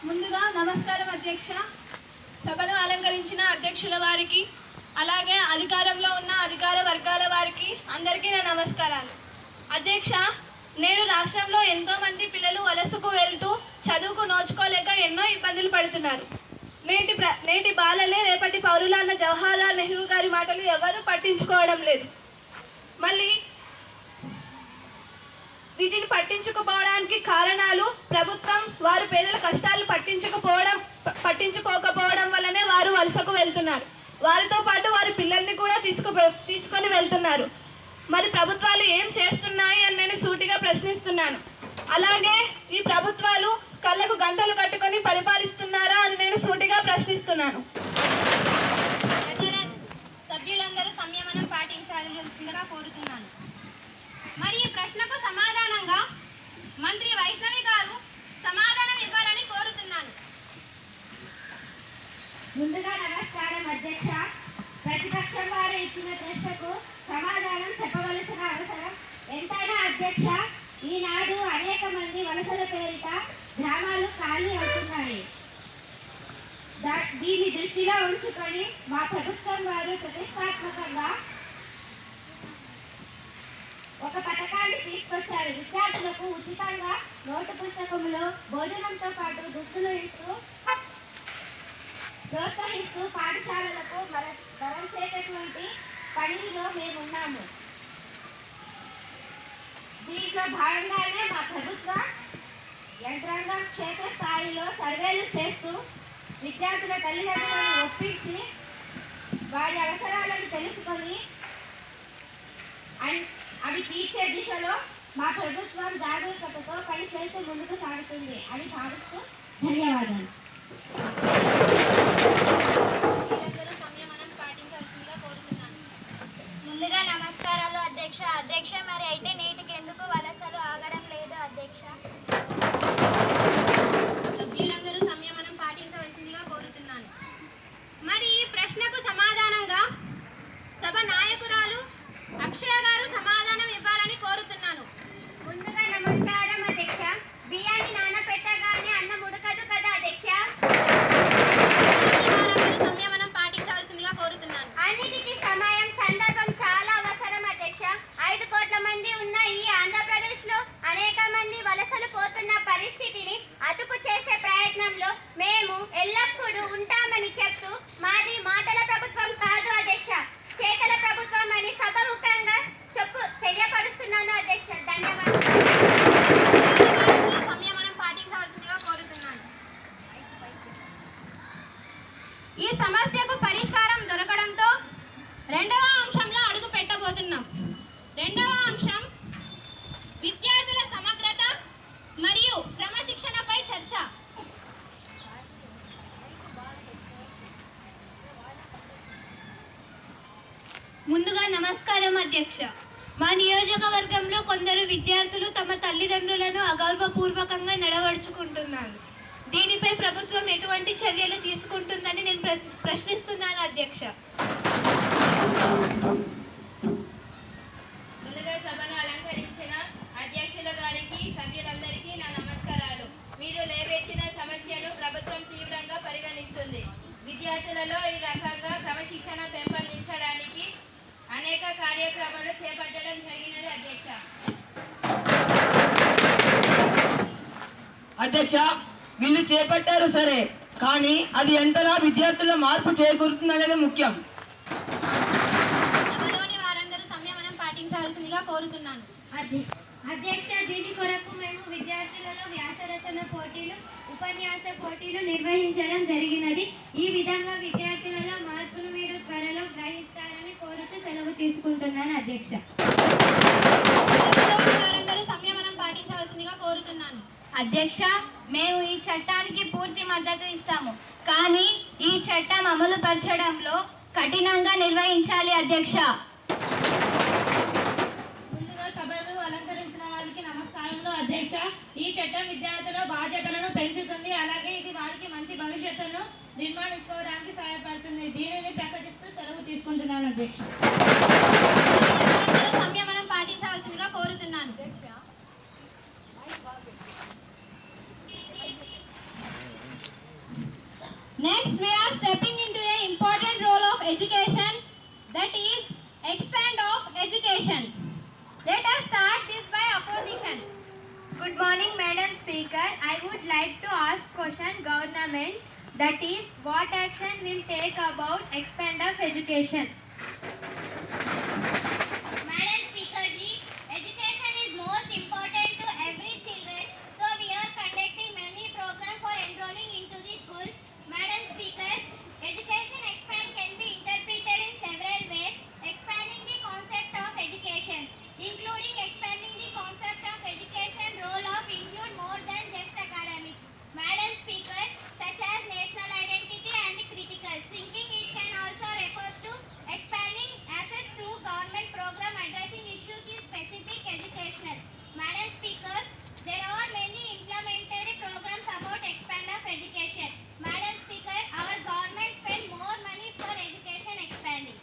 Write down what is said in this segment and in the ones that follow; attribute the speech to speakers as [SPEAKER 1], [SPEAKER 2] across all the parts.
[SPEAKER 1] ముందుగా నమస్కారం అధ్యక్ష. సభను అలంకరించిన అధ్యక్షుల వారికి, అలాగే అధికారంలో ఉన్న అధికార వర్గాల వారికి అందరికీ నా నమస్కారాలు. అధ్యక్ష, నేడు రాష్ట్రంలో ఎంతోమంది పిల్లలు వలసకు వెళ్తూ చదువుకు నోచుకోలేక ఎన్నో ఇబ్బందులు పడుతున్నారు. నేటి బాలలే రేపటి పౌరులు అన్న జవహర్లాల్ నెహ్రూ గారి మాటలు ఎవరూ పట్టించుకోవడం లేదు. మళ్ళీ వీటిని పట్టించుకోపోవడానికి కారణాలు ప్రభుత్వం వారు పేదల కష్టాలు పట్టించుకోకపోవడం వల్లనే వారు వలసకు వెళ్తున్నారు. వారితో పాటు వారి పిల్లల్ని కూడా తీసుకొని వెళ్తున్నారు. మరి ప్రభుత్వాలు ఏం చేస్తున్నాయి అని నేను సూటిగా ప్రశ్నిస్తున్నాను. అలాగే ఈ ప్రభుత్వాలు కళ్ళకు గంటలు కట్టుకొని పరిపాలిస్తున్నారా అని నేను సూటిగా ప్రశ్నిస్తున్నాను.
[SPEAKER 2] సభ్యులందరూ సంయమనం పాటించాల్సిందిగా కోరుతున్నాను. మరి ఈ ప్రశ్నకు సమాధానంగా మంత్రి వైష్ణవి గారు సమాధానం ఇవ్వాలని కోరుతున్నాను.
[SPEAKER 3] ముందుగా నమస్కారం అధ్యక్ష. ప్రతిపక్షం వారు ఇచ్చిన ప్రశ్నకు సమాధానం చెప్పవలసిన అవసరం ఎంతైనా అధ్యక్ష. ఈనాడు అనేక మంది వలసల పేరిట గ్రామాలు ఖాళీ అవుతున్నాయి. దీన్ని దృష్టిలో ఉంచుకొని మా ప్రభుత్వం వారు ప్రతిష్టాత్మకంగా ఒక పథకాన్ని తీసుకొచ్చారు. విద్యార్థులకు ఉచితంగా నోటు పుస్తకములు, భోజనంతో పాటు దుస్తులు ఇస్తూ ప్రోత్సహిస్తూ పాఠశాలలకు మరచేటటువంటి పనిలో మేమున్నాము. దీంట్లో భాగంగానే మా ప్రభుత్వ యంత్రాంగం క్షేత్రస్థాయిలో సర్వేలు చేస్తూ విద్యార్థుల తల్లిదండ్రులను ఒప్పించి వారి అవసరాలను తెలుసుకొని అవి తీర్చే దిశలో మా ప్రభుత్వం జాగ్రత్తతో పనిచేస్తూ ముందుకు సాగుతుంది అని భావిస్తూ ధన్యవాదాలు.
[SPEAKER 2] ముందుగా నమస్కారాలు అధ్యక్ష. అధ్యక్ష, మరి అయితే నేటికి ఎందుకు వలసలు ఆగడం లేదు అధ్యక్ష? సభ్యులందరూ సంయమనం పాటించవలసిందిగా కోరుతున్నాను. మరి ఈ ప్రశ్నకు సమాధానంగా సభ నాయకురాలు అక్షయ గారు సమాధానం ఇవ్వాలని కోరుతున్నాను.
[SPEAKER 3] ముందుగా నమస్కారం అధ్యక్ష. బియ్యాన్ని నానబెట్టగానే అన్నం ఉడకదు కదా అధ్యక్ష.
[SPEAKER 2] సంయమనం పాటించవలసిందిగా కోరుతున్నాను.
[SPEAKER 3] అన్నిటికీ సమయం, సందర్భం చాలా అవసరం అధ్యక్ష. 5 కోట్ల మంది ఉన్న ఈ ఆంధ్రప్రదేశ్ లో అనేక మంది వలసలు పోతున్న పరిస్థితిని అదుపు చేసే ప్రయత్నంలో మేము ఎల్లప్పుడూ ఉంటామని చెప్తూ మాది మాటల ప్రభుత్వం కాదు అధ్యక్ష, చేతల ప్రభుత్వం అని సభముఖంగా తెలియపరుస్తున్నాను అధ్యక్ష. ధన్యవాదాలు.
[SPEAKER 2] సంయమనం పాటించవలసిందిగా కోరుతున్నాను. ఈ సమస్యకు పరిష్కారం దొరకడంతో రెండవ అంశంలో అడుగు పెట్టబోతున్నాం. రెండవ అంశం విద్యార్థుల సమగ్రత మరియు క్రమశిక్షణపై చర్చ.
[SPEAKER 1] ముందుగా నమస్కారం అధ్యక్ష. మా నియోజకవర్గంలో కొందరు విద్యార్థులు తమ తల్లిదండ్రులను అగౌరవపూర్వకంగా నడవడుచుకుంటున్నారు. దీనిపై ప్రభుత్వం ఎటువంటి చర్యలు తీసుకుంటుందని నేను ప్రశ్నిస్తున్నాను అధ్యక్ష.
[SPEAKER 4] ముందుగా సభను అలంకరించిన అధ్యక్షుల గారికి, సభ్యులందరికీ నా నమస్కారాలు. మీరు లేవెత్తిన సమస్యను ప్రభుత్వం తీవ్రంగా పరిగణిస్తుంది. విద్యార్థులలో ఈ రకంగా క్రమశిక్షణ పెంపొందించడానికి అనేక కార్యక్రమాలు చేపట్టడం జరిగినది
[SPEAKER 5] అధ్యక్ష. వీళ్ళు చేపట్టారు సరే, కానీ అది ఎంతలా విద్యార్థుల మార్పు చేకూరుతుందనేది ముఖ్యం.
[SPEAKER 2] సభలోని వారందరూ సంయమనం పాటించాల్సిందిగా కోరుతున్నాను.
[SPEAKER 3] అధ్యక్ష, దీని కొరకు మేము విద్యార్థులలో వ్యాసరచన పోటీలు, ఉపన్యాస పోటీలు నిర్వహించడం జరిగినది. ఈ విధంగా విద్యార్థులలో మార్పును మీరు త్వరలో గ్రహిస్తారని కోరుతూ సెలవు తీసుకుంటున్నాను అధ్యక్ష.
[SPEAKER 2] వారందరూ సంయమనం పాటించవలసిందిగా కోరుతున్నాను.
[SPEAKER 1] అధ్యక్ష, మేము ఈ చట్టానికి పూర్తి మద్దతు ఇస్తాము, కానీ ఈ చట్టం అమలు పరచడంలో కఠినంగా నిర్వహించాలి అధ్యక్ష.
[SPEAKER 4] ముందుగా సభను అలంకరించిన వారికి నమస్కారంలో అధ్యక్ష. ఈ చట్టం విద్యార్థుల బాధ్యతలను పెంచుతుంది, అలాగే ఇది వారికి మంచి భవిష్యత్తును నిర్మాణించుకోవడానికి సహాయపడుతుంది. దీనిని ప్రకటిస్తూ సెలవు తీసుకుంటున్నాను అధ్యక్ష.
[SPEAKER 2] సంయమనం పాటించవలసిందిగా కోరుతున్నాను.
[SPEAKER 4] Next, we are stepping into an important role of education, that is, expand of education. Let us start this by opposition.
[SPEAKER 3] Good morning, Madam Speaker. I would like to ask question government, that is, what action will take about expand of education?
[SPEAKER 2] Madam Speaker ji, education is most important to every children. So we are conducting many programs for enrolling into the schools. Madam Speaker, education expand can be interpreted in several ways. Expanding the concept of education, including expanding the concept of education role of include more than just academics. Madam Speaker, such as national identity and critical thinking, it can also refer to expanding access through government program addressing issues in specific educational. Madam Speaker, there are many implementary programs about expand of education. Madam Speaker, our government spend more money for education expanding.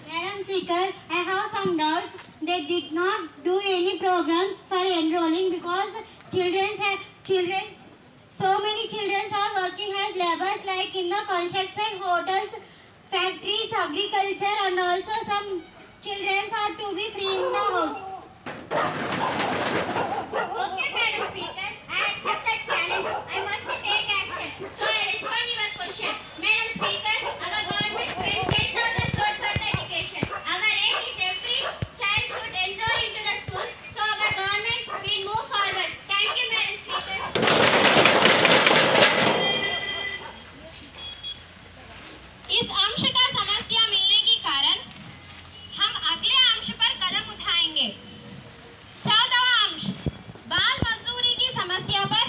[SPEAKER 3] Madam Speaker, I have some doubts. They did not do any programs for enrolling because so many children are working as laborers like in the construction, hotels, factories, agriculture, and also some children are to be free in the house.
[SPEAKER 2] Okay, Madam Speaker, I accept that challenge. I must take action. So I respond your question. Madam Speaker, our government spends 10,000 crores for the education. Our aim is every child should enroll into the school. So our government will move forward. Thank you, Madam Speaker.
[SPEAKER 4] इस अंश का समस्या मिलने के कारण हम अगले अंश पर कदम उठाएंगे। 14वां अंश, बाल मजदूरी की समस्या पर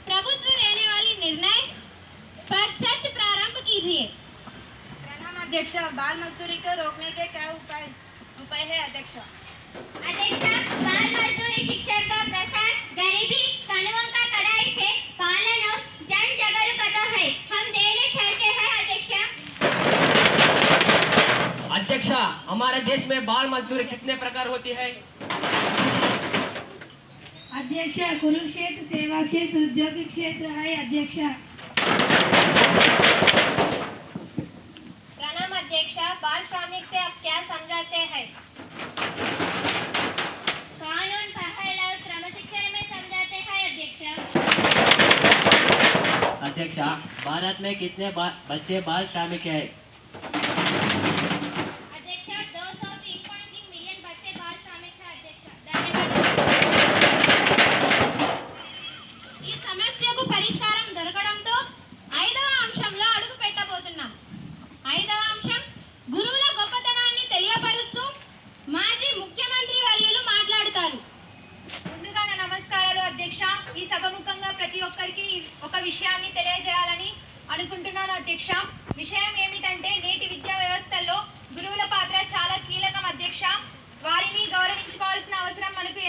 [SPEAKER 4] प्रभुत्व लेने वाली निर्णय पर चर्चा प्रारंभ कीजिए।
[SPEAKER 1] प्रणाम अध्यक्ष। बाल मजदूरी को रोकने के क्या उपाय है अध्यक्ष?
[SPEAKER 2] अध्यक्षा, बाल मजदूरी शिक्षा का प्रसार गरीबी कानूनों का कड़ाई से पालन और जन जागरूकता है। हम देने चाहते हैं अध्यक्षा।
[SPEAKER 6] अध्यक्षा, हमारे देश में बाल मजदूरी कितने प्रकार होती है?
[SPEAKER 4] अध्यक्ष, कुरुक्षेत्र, सेवा क्षेत्र, औद्योगिक क्षेत्र है अध्यक्ष।
[SPEAKER 2] प्रणाम अध्यक्ष, बाल श्रमिक से आप क्या समझाते हैं? कानून पहल और क्रमशिक्षण में समझाते हैं अध्यक्ष।
[SPEAKER 6] अध्यक्षा, भारत में कितने बच्चे बाल श्रमिक हैं?
[SPEAKER 2] अध्यक्ष, 203.3 मिलियन बच्चे बाल श्रमिक हैं अध्यक्ष। धन्यवाद।
[SPEAKER 4] ఈ సమస్యకు పరిష్కారం దొరకడంతో 5వ అంశంలో అడుగు పెట్టబోతున్నాం. 5వ అంశం, గురువుల గొప్పతనాన్ని తెలియపరుస్తూ మాజీ ముఖ్యమంత్రి వర్యులు మాట్లాడతారు.
[SPEAKER 1] ముందుగా నా నమస్కారాలు అధ్యక్ష. ఈ సభముఖంగా ప్రతి ఒక్కరికి ఒక విషయాన్ని తెలియజేయాలని అనుకుంటున్నాను అధ్యక్ష. విషయం ఏమిటంటే నేటి విద్యా వ్యవస్థలో గురువుల పాత్ర చాలా కీలకం అధ్యక్ష. వారిని గౌరవించుకోవాల్సిన అవసరం మనకు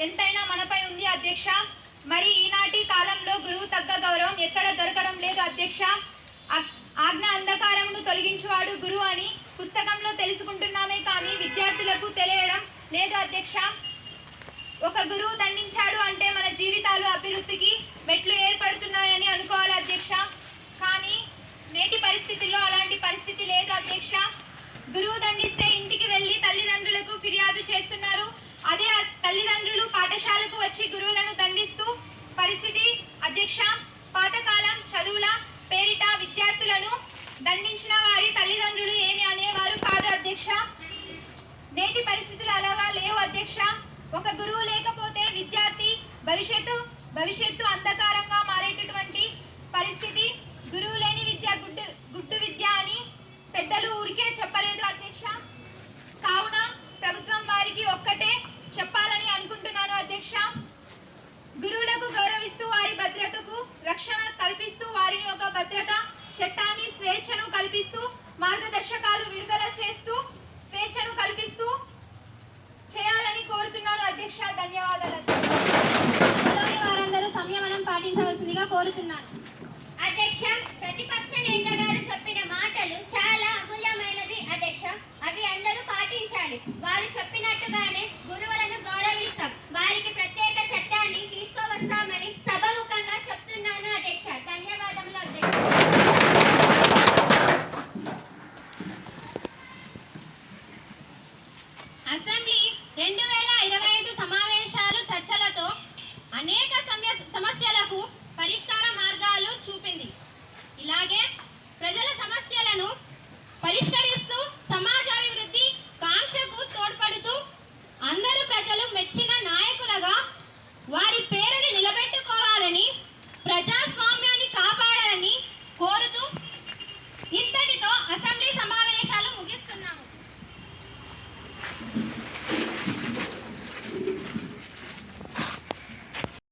[SPEAKER 1] ఎంతైనా మనపై ఉంది అధ్యక్ష. మరి ఈనాటి కాలంలో గురువు తగ్గ గౌరవం ఎక్కడ దొరకడం లేదు అధ్యక్ష. ఆజ్ఞ అంధకారమును తొలగించువాడు గురువు అని పుస్తకంలో తెలుసుకుంటున్నామే కానీ విద్యార్థులకు తెలియడం లేదు అధ్యక్ష. ఒక గురువు దండించాడు అంటే మన జీవితాలు అభివృద్ధికి మెట్లు ఏర్పడుతున్నాయని అనుకోవాలి అధ్యక్ష. కానీ నేటి పరిస్థితుల్లో అలాంటి పరిస్థితి లేదు అధ్యక్ష. గురువు దండిస్తే ఇంటికి వెళ్ళి తల్లిదండ్రులకు ఫిర్యాదు చేస్తున్నారు. అదే తల్లిదండ్రులు పాఠశాలకు వచ్చి గురువులను దండిస్తూ పరిస్థితి అధ్యక్ష. పాతకాలం చదువుల పేరిట విద్యార్థులను దండించిన వారి తల్లిదండ్రులు ఏమి అనేవారు కాదు అధ్యక్ష. నేటి పరిస్థితులు అలాగా లేవు అధ్యక్ష. ఒక గురువు లేకపోతే విద్యార్థి భవిష్యత్తు అంధకారంగా మారేటటువంటి పరిస్థితి. గురువు లేని విద్య గుడ్డు విద్య అని పెద్దలు ఊరికే చెప్పలేదు అధ్యక్ష. కావున ప్రభుత్వం వారికి ఒక్కటే చెప్పాలని అనుకుంటున్నాను అధ్యక్ష. గురువులకు గౌరవిస్తూ వారి భద్రతకు రక్షణ కల్పిస్తూ వారిని ఒక భద్రత చట్టాన్ని స్వేచ్ఛను కల్పిస్తూ మార్గదర్శకాలు విడుదల చేస్తూ స్వేచ్ఛను కల్పిస్తూ చేయాలని కోరుతున్నాను అధ్యక్ష. ధన్యవాదాలు.
[SPEAKER 4] వారందరూ సంయమనం పాటించవలసిందిగా కోరుతున్నాను.
[SPEAKER 2] అధ్యక్ష, ప్రతిపక్ష నేత గారు చెప్పిన మాటలు చాలా అమూల్యమైనది అధ్యక్ష. అవి అందరూ పాటించాలి. వారు చెప్పినట్టుగానే గురువులను గౌరవిస్తాం. వారికి ప్రత్యేక చట్టాన్ని తీసుకువస్తామని సభముఖంగా చెప్తున్నాను అసెంబ్లీ 2025 సమావేశాలు చర్చలతో అనేక సమస్యలకు పరిష్కార మార్గాలు చూపింది. ఇలాగే ప్రజల సమస్యలను